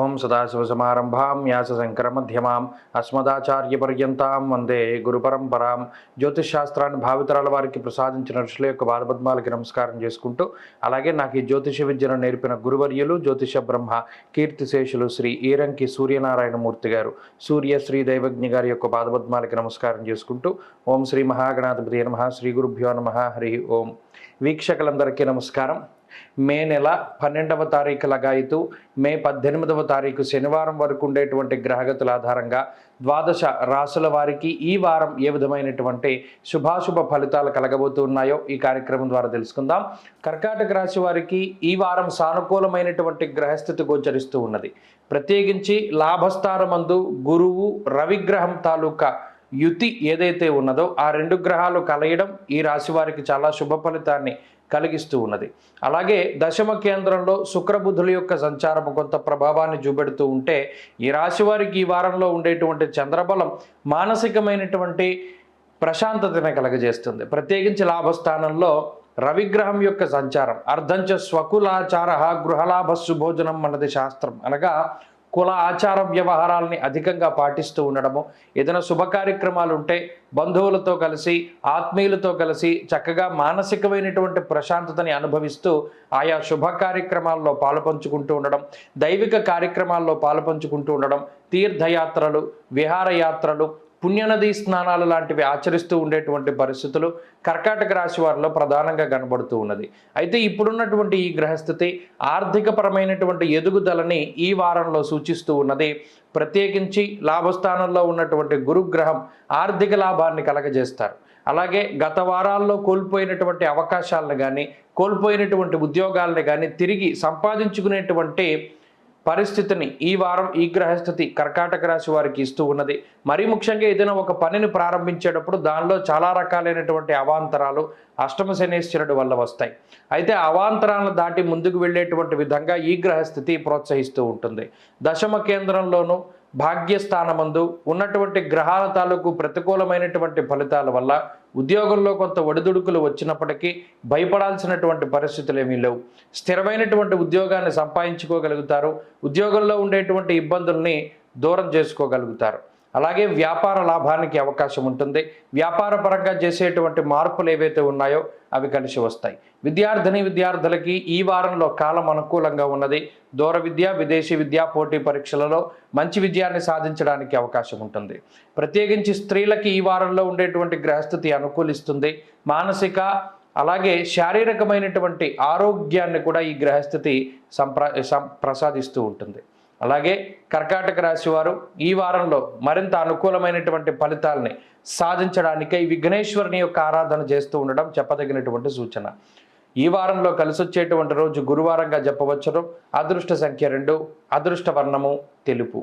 ఓం సదాశివసమారంభాం వ్యాసశంకరమధ్యమాం అస్మదాచార్యపర్యంతాం వందే గురుపరంపరాం. జ్యోతిష్ శాస్త్రాన్ని భావితరాల వారికి ప్రసాదించిన ఋషుల యొక్క పాదపద్మాలకి నమస్కారం చేసుకుంటూ, అలాగే నాకు ఈ జ్యోతిష విద్యను నేర్పిన గురువర్యులు జ్యోతిష బ్రహ్మ కీర్తిశేషులు శ్రీ ఈరంకి సూర్యనారాయణమూర్తి గారు, సూర్య శ్రీ దైవజ్ఞ గారి యొక్క పాదపద్మాలకి నమస్కారం చేసుకుంటూ, ఓం శ్రీ మహాగణాధిపతి నమః, శ్రీ గురుభ్యో నమః, హరి ఓం. వీక్షకులందరికీ నమస్కారం. మే నెల 12వ తారీఖు లగాయితూ మే 18వ తారీఖు శనివారం వరకు ఉండేటువంటి గ్రహగతుల ఆధారంగా ద్వాదశ రాశుల వారికి ఈ వారం ఏ విధమైనటువంటి శుభాశుభ ఫలితాలు కలగబోతున్నాయో ఈ కార్యక్రమం ద్వారా తెలుసుకుందాం. కర్కాటక రాశి వారికి ఈ వారం సానుకూలమైనటువంటి గ్రహస్థితి గోచరిస్తూ ఉన్నది. ప్రత్యేకించి లాభస్థానమందు గురువు రవిగ్రహం తాలూకా యుతి ఏదైతే ఉన్నదో ఆ రెండు గ్రహాలు కలయడం ఈ రాశి వారికి చాలా శుభ ఫలితాన్ని కలిగిస్తూ ఉన్నది. అలాగే దశమ కేంద్రంలో శుక్రబుధుల యొక్క సంచారం కొంత ప్రభావాన్ని చూపెడుతూ ఉంటే ఈ రాశి వారికి ఈ వారంలో ఉండేటువంటి చంద్రబలం మానసికమైనటువంటి ప్రశాంతతను కలగజేస్తుంది. ప్రత్యేకించి లాభస్థానంలో రవిగ్రహం యొక్క సంచారం అర్ధంచ స్వకులాచార గృహలాభ సుభోజనం అన్నది శాస్త్రం. అనగా కుల ఆచార వ్యవహారాలని అధికంగా పాటిస్తూ ఉండడము, ఏదైనా శుభ కార్యక్రమాలు ఉంటే బంధువులతో కలిసి ఆత్మీయులతో కలిసి చక్కగా మానసికమైనటువంటి ప్రశాంతతని అనుభవిస్తూ ఆయా శుభ కార్యక్రమాల్లో పాలుపంచుకుంటూ ఉండడం, దైవిక కార్యక్రమాల్లో పాలుపంచుకుంటూ ఉండడం, తీర్థయాత్రలు, విహారయాత్రలు, పుణ్యనదీ స్నానాలు లాంటివి ఆచరిస్తూ ఉండేటువంటి పరిస్థితులు కర్కాటక రాశి వారిలో ప్రధానంగా కనబడుతూ ఉన్నది. అయితే ఇప్పుడున్నటువంటి ఈ గ్రహస్థితి ఆర్థికపరమైనటువంటి ఎదుగుదలని ఈ వారంలో సూచిస్తూ ఉన్నది. ప్రత్యేకించి లాభస్థానంలో ఉన్నటువంటి గురుగ్రహం ఆర్థిక లాభాన్ని కలగజేస్తారు. అలాగే గత వారాల్లో కోల్పోయినటువంటి అవకాశాలను కానీ కోల్పోయినటువంటి ఉద్యోగాలను కానీ తిరిగి సంపాదించుకునేటువంటి పరిస్థితిని ఈ వారం ఈ గ్రహస్థితి కర్కాటక రాశి వారికి ఇస్తూ ఉన్నది. మరీ ముఖ్యంగా ఏదైనా ఒక పనిని ప్రారంభించేటప్పుడు దానిలో చాలా రకాలైనటువంటి అవాంతరాలు అష్టమ శనీశ్వరుడు వల్ల వస్తాయి. అయితే అవాంతరాలను దాటి ముందుకు వెళ్ళేటువంటి విధంగా ఈ గ్రహస్థితి ప్రోత్సహిస్తూ ఉంటుంది. దశమ కేంద్రంలోనూ భాగ్యస్థానమందు ఉన్నటువంటి గ్రహాల తాలూకు ప్రతికూలమైనటువంటి ఫలితాల వల్ల ఉద్యోగంలో కొంత ఒడిదుడుకులు వచ్చినప్పటికీ భయపడాల్సినటువంటి పరిస్థితులు ఏమీ లేవు. స్థిరమైనటువంటి ఉద్యోగాన్ని సంపాదించుకోగలుగుతారు. ఉద్యోగంలో ఉండేటువంటి ఇబ్బందుల్ని దూరం చేసుకోగలుగుతారు. అలాగే వ్యాపార లాభానికి అవకాశం ఉంటుంది. వ్యాపార పరంగా చేసేటువంటి మార్పులు ఏవైతే ఉన్నాయో అవి కలిసి వస్తాయి. విద్యార్థులకి ఈ వారంలో కాలం అనుకూలంగా ఉన్నది. దూర విద్య, విదేశీ విద్య, పోటీ పరీక్షలలో మంచి విజయాన్ని సాధించడానికి అవకాశం ఉంటుంది. ప్రత్యేకించి స్త్రీలకి ఈ వారంలో ఉండేటువంటి గ్రహస్థితి అనుకూలిస్తుంది. మానసిక అలాగే శారీరకమైనటువంటి ఆరోగ్యాన్ని కూడా ఈ గ్రహస్థితి ప్రసాదిస్తూ ఉంటుంది. అలాగే కర్కాటక రాశి వారు ఈ వారంలో మరింత అనుకూలమైనటువంటి ఫలితాలని సాధించడానికై విఘ్నేశ్వరుని యొక్క ఆరాధన చేస్తూ ఉండడం చెప్పదగినటువంటి సూచన. ఈ వారంలో కలిసి వచ్చేటువంటి రోజు గురువారంగా చెప్పవచ్చును. అదృష్ట సంఖ్య 2, అదృష్ట వర్ణము తెలుపు.